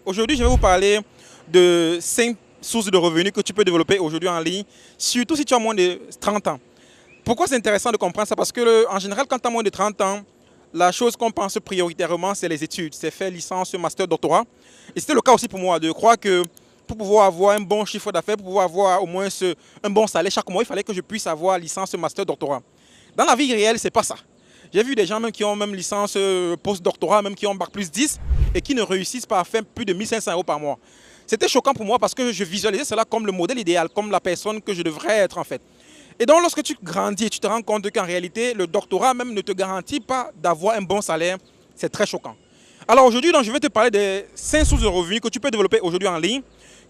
Aujourd'hui, je vais vous parler de 5 sources de revenus que tu peux développer aujourd'hui en ligne, surtout si tu as moins de 30 ans. Pourquoi c'est intéressant de comprendre ça? Parce que en général, quand tu as moins de 30 ans, la chose qu'on pense prioritairement, c'est les études. C'est faire licence, master, doctorat. Et c'était le cas aussi pour moi, de croire que pour pouvoir avoir un bon chiffre d'affaires, pour pouvoir avoir au moins un bon salaire chaque mois, il fallait que je puisse avoir licence, master, doctorat. Dans la vie réelle, c'est pas ça. J'ai vu des gens même qui ont même licence post-doctorat, même qui ont bac plus 10 et qui ne réussissent pas à faire plus de 1500 € par mois. C'était choquant pour moi parce que je visualisais cela comme le modèle idéal, comme la personne que je devrais être en fait. Et donc lorsque tu grandis, tu te rends compte qu'en réalité, le doctorat même ne te garantit pas d'avoir un bon salaire. C'est très choquant. Alors aujourd'hui, je vais te parler des 5 sources de revenus que tu peux développer aujourd'hui en ligne,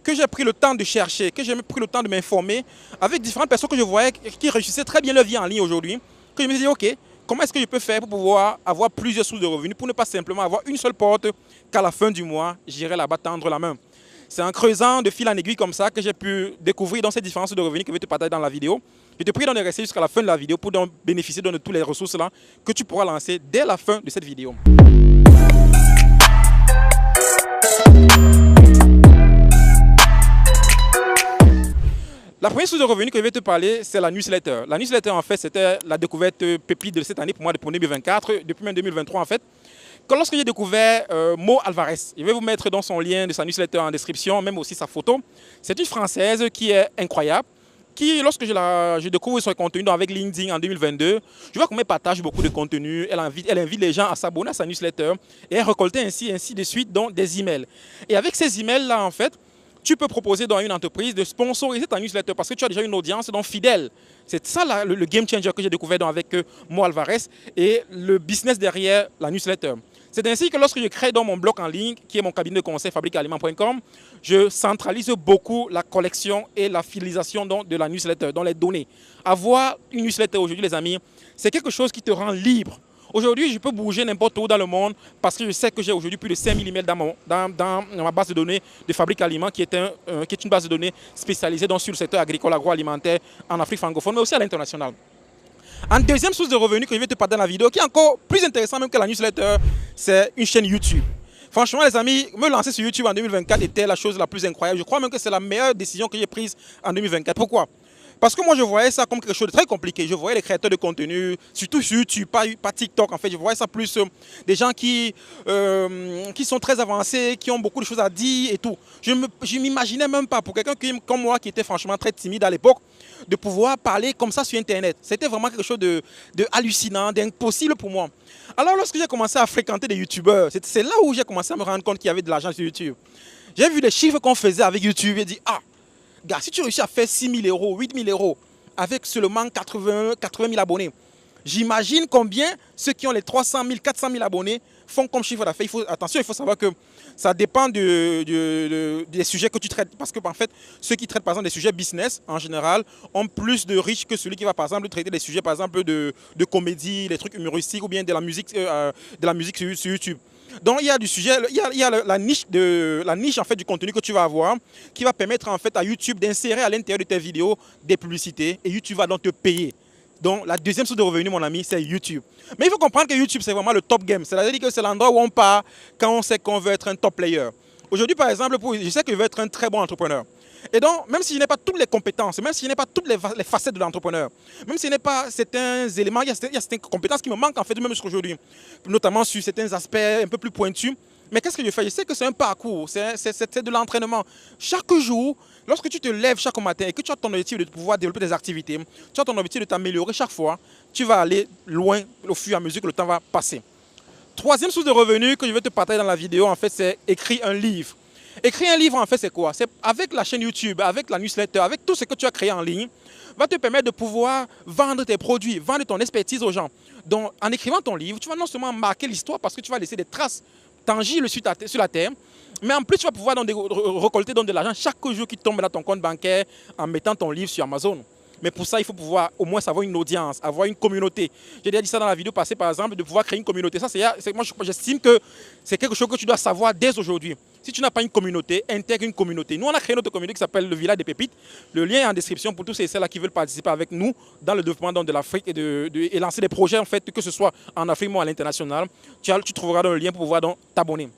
que j'ai pris le temps de chercher, que j'ai pris le temps de m'informer avec différentes personnes que je voyais qui réussissaient très bien leur vie en ligne aujourd'hui, que je me disais, ok, comment est-ce que je peux faire pour pouvoir avoir plusieurs sources de revenus, pour ne pas simplement avoir une seule porte qu'à la fin du mois, j'irai là-bas tendre la main. C'est en creusant de fil en aiguille comme ça que j'ai pu découvrir dans ces différentes sources de revenus que je vais te partager dans la vidéo. Je te prie de rester jusqu'à la fin de la vidéo pour donc bénéficier de toutes les ressources là que tu pourras lancer dès la fin de cette vidéo. La première source de revenus que je vais te parler, c'est la newsletter. La newsletter, en fait, c'était la découverte pépite de cette année pour moi, pour 2024, depuis même 2023, en fait. Lorsque j'ai découvert Mo Alvarez, je vais vous mettre dans son lien de sa newsletter en description, même aussi sa photo. C'est une Française qui est incroyable, qui, lorsque je découvre son contenu avec LinkedIn en 2022, je vois qu'elle partage beaucoup de contenu, elle invite les gens à s'abonner à sa newsletter et à récolter ainsi de suite donc, des emails. Et avec ces emails-là, en fait, tu peux proposer dans une entreprise de sponsoriser ta newsletter parce que tu as déjà une audience donc fidèle. C'est ça le game changer que j'ai découvert avec Mo Alvarez et le business derrière la newsletter. C'est ainsi que lorsque je crée dans mon blog en ligne, qui est mon cabinet de conseil fabriquealiments.com, je centralise beaucoup la collection et la fidélisation de la newsletter, dans les données. Avoir une newsletter aujourd'hui, les amis, c'est quelque chose qui te rend libre. Aujourd'hui, je peux bouger n'importe où dans le monde parce que je sais que j'ai aujourd'hui plus de 5000 emails dans ma base de données de Fabrique Aliments, qui est une base de données spécialisée sur le secteur agricole, agroalimentaire en Afrique francophone, mais aussi à l'international. En deuxième source de revenus que je vais te partager dans la vidéo, qui est encore plus intéressant même que la newsletter, c'est une chaîne YouTube. Franchement, les amis, me lancer sur YouTube en 2024 était la chose la plus incroyable. Je crois même que c'est la meilleure décision que j'ai prise en 2024. Pourquoi? Parce que moi, je voyais ça comme quelque chose de très compliqué. Je voyais les créateurs de contenu, surtout sur YouTube, pas TikTok. En fait, je voyais ça plus des gens qui sont très avancés, qui ont beaucoup de choses à dire et tout. Je ne m'imaginais même pas, pour quelqu'un comme moi, qui était franchement très timide à l'époque, de pouvoir parler comme ça sur Internet. C'était vraiment quelque chose de hallucinant, d'impossible pour moi. Alors, lorsque j'ai commencé à fréquenter des YouTubeurs, c'est là où j'ai commencé à me rendre compte qu'il y avait de l'argent sur YouTube. J'ai vu les chiffres qu'on faisait avec YouTube et dit, ah, gars, si tu réussis à faire 6 000 €, 8 000 € avec seulement 80 000 abonnés, j'imagine combien ceux qui ont les 300 000, 400 000 abonnés font comme chiffre d'affaires. Attention, il faut savoir que ça dépend des sujets que tu traites. Parce que, en fait, ceux qui traitent, par exemple, des sujets business, en général, ont plus de riches que celui qui va, par exemple, traiter des sujets, par exemple, de comédie, des trucs humoristiques ou bien de la musique sur YouTube. Donc il y a du sujet, il y a la niche en fait du contenu que tu vas avoir qui va permettre en fait à YouTube d'insérer à l'intérieur de tes vidéos des publicités et YouTube va donc te payer. Donc la deuxième source de revenus, mon ami, c'est YouTube. Mais il faut comprendre que YouTube, c'est vraiment le top game. C'est-à-dire que c'est l'endroit où on part quand on sait qu'on veut être un top player. Aujourd'hui, par exemple, je sais que je veux être un très bon entrepreneur. Et donc, même si je n'ai pas toutes les compétences, même si je n'ai pas toutes les facettes de l'entrepreneur, même si je n'ai pas certains éléments, il y a certaines compétences qui me manquent en fait, même jusqu'aujourd'hui, notamment sur certains aspects un peu plus pointus. Mais qu'est-ce que je fais? Je sais que c'est un parcours, c'est de l'entraînement. Chaque jour, lorsque tu te lèves chaque matin et que tu as ton objectif de pouvoir développer des activités, tu as ton objectif de t'améliorer chaque fois, tu vas aller loin au fur et à mesure que le temps va passer. Troisième source de revenus que je vais te partager dans la vidéo, en fait, c'est écrire un livre. Écrire un livre, en fait, c'est quoi? C'est avec la chaîne YouTube, avec la newsletter, avec tout ce que tu as créé en ligne, va te permettre de pouvoir vendre tes produits, vendre ton expertise aux gens. Donc, en écrivant ton livre, tu vas non seulement marquer l'histoire parce que tu vas laisser des traces tangibles sur la terre, mais en plus, tu vas pouvoir récolter de l'argent chaque jour qui tombe dans ton compte bancaire en mettant ton livre sur Amazon. Mais pour ça, il faut pouvoir au moins avoir une audience, avoir une communauté. J'ai déjà dit ça dans la vidéo passée, par exemple, de pouvoir créer une communauté. Ça, moi, j'estime que c'est quelque chose que tu dois savoir dès aujourd'hui. Si tu n'as pas une communauté, intègre une communauté. Nous, on a créé notre communauté qui s'appelle le Village des Pépites. Le lien est en description pour tous ceux et celles qui veulent participer avec nous dans le développement de l'Afrique et lancer des projets, en fait, que ce soit en Afrique ou à l'international. Tu trouveras le lien pour pouvoir t'abonner.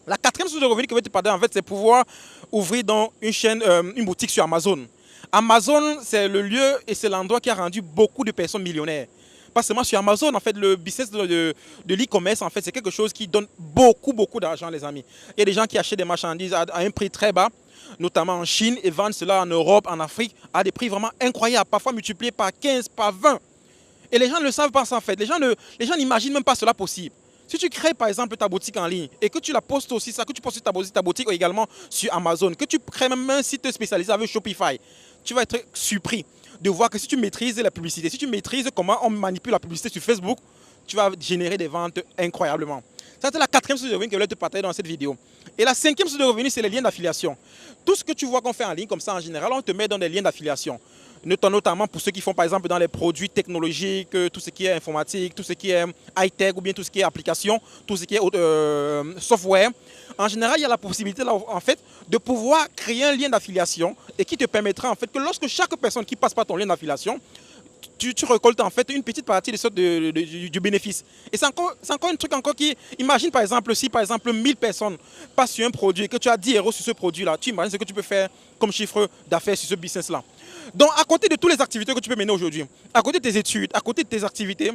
La quatrième source de revenus que je vais te parler, en fait, c'est pouvoir ouvrir dans une chaîne, une boutique sur Amazon. Amazon, c'est le lieu et c'est l'endroit qui a rendu beaucoup de personnes millionnaires. Pas seulement sur Amazon, en fait, le business de l'e-commerce, en fait, c'est quelque chose qui donne beaucoup d'argent, les amis. Il y a des gens qui achètent des marchandises à un prix très bas, notamment en Chine, et vendent cela en Europe, en Afrique, à des prix vraiment incroyables, parfois multipliés par 15, par 20. Et les gens ne le savent pas, ça, en fait. Les gens n'imaginent même pas cela possible. Si tu crées par exemple ta boutique en ligne et que tu la postes aussi, ça, que tu postes ta boutique également sur Amazon, que tu crées même un site spécialisé avec Shopify, tu vas être surpris de voir que si tu maîtrises la publicité, si tu maîtrises comment on manipule la publicité sur Facebook, tu vas générer des ventes incroyablement. Ça, c'est la quatrième source de revenus que je voulais te partager dans cette vidéo. Et la cinquième source de revenus, c'est les liens d'affiliation. Tout ce que tu vois qu'on fait en ligne, comme ça en général, on te met dans des liens d'affiliation. Notamment pour ceux qui font par exemple dans les produits technologiques, tout ce qui est informatique, tout ce qui est high-tech ou bien tout ce qui est application, tout ce qui est software. En général, il y a la possibilité là, en fait, de pouvoir créer un lien d'affiliation et qui te permettra en fait que lorsque chaque personne qui passe par ton lien d'affiliation, tu récoltes en fait une petite partie du bénéfice. Et c'est encore un truc encore qui... Imagine par exemple, si par exemple 1000 personnes passent sur un produit et que tu as 10 € sur ce produit-là, tu imagines ce que tu peux faire comme chiffre d'affaires sur ce business-là. Donc à côté de toutes les activités que tu peux mener aujourd'hui, à côté de tes études, à côté de tes activités,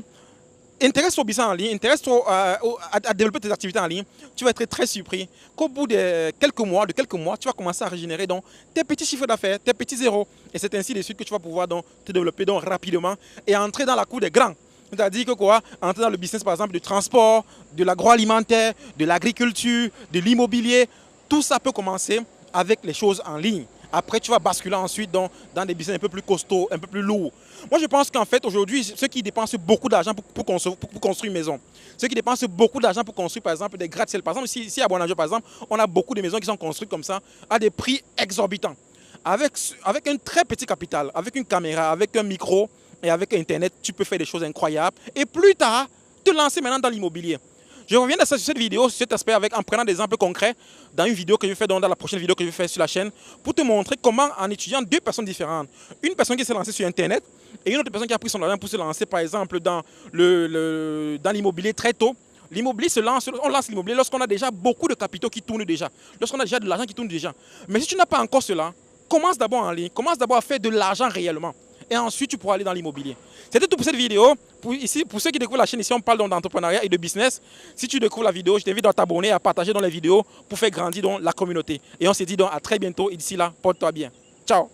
intéresse-toi au business en ligne, intéresse-toi à développer tes activités en ligne, tu vas être très surpris qu'au bout de quelques mois, tu vas commencer à régénérer donc, tes petits chiffres d'affaires, tes petits zéros. Et c'est ainsi de suite que tu vas pouvoir donc, te développer donc, rapidement et entrer dans la cour des grands. C'est-à-dire que quoi, entrer dans le business par exemple du transport, de l'agroalimentaire, de l'agriculture, de l'immobilier, tout ça peut commencer avec les choses en ligne. Après, tu vas basculer ensuite dans des business un peu plus costauds, un peu plus lourds. Moi, je pense qu'en fait, aujourd'hui, ceux qui dépensent beaucoup d'argent pour construire une maison, ceux qui dépensent beaucoup d'argent pour construire, par exemple, des gratte-ciel, par exemple, ici à Bonadio, par exemple, on a beaucoup de maisons qui sont construites comme ça, à des prix exorbitants. Avec un très petit capital, avec une caméra, avec un micro et avec Internet, tu peux faire des choses incroyables. Et plus tard, te lancer maintenant dans l'immobilier. Je reviens sur cette vidéo, sur cet aspect, en prenant des exemples concrets dans une vidéo que je vais faire, dans la prochaine vidéo que je vais faire sur la chaîne, pour te montrer comment, en étudiant deux personnes différentes, une personne qui s'est lancée sur Internet et une autre personne qui a pris son argent pour se lancer, par exemple, dans l'immobilier très tôt. L'immobilier on lance l'immobilier lorsqu'on a déjà beaucoup de capitaux qui tournent déjà, lorsqu'on a déjà de l'argent qui tourne déjà. Mais si tu n'as pas encore cela, commence d'abord en ligne, commence d'abord à faire de l'argent réellement. Et ensuite, tu pourras aller dans l'immobilier. C'était tout pour cette vidéo. Pour ceux qui découvrent la chaîne, ici, on parle d'entrepreneuriat et de business. Si tu découvres la vidéo, je t'invite à t'abonner, à partager dans les vidéos pour faire grandir la communauté. Et on se dit donc à très bientôt. Et d'ici là, porte-toi bien. Ciao.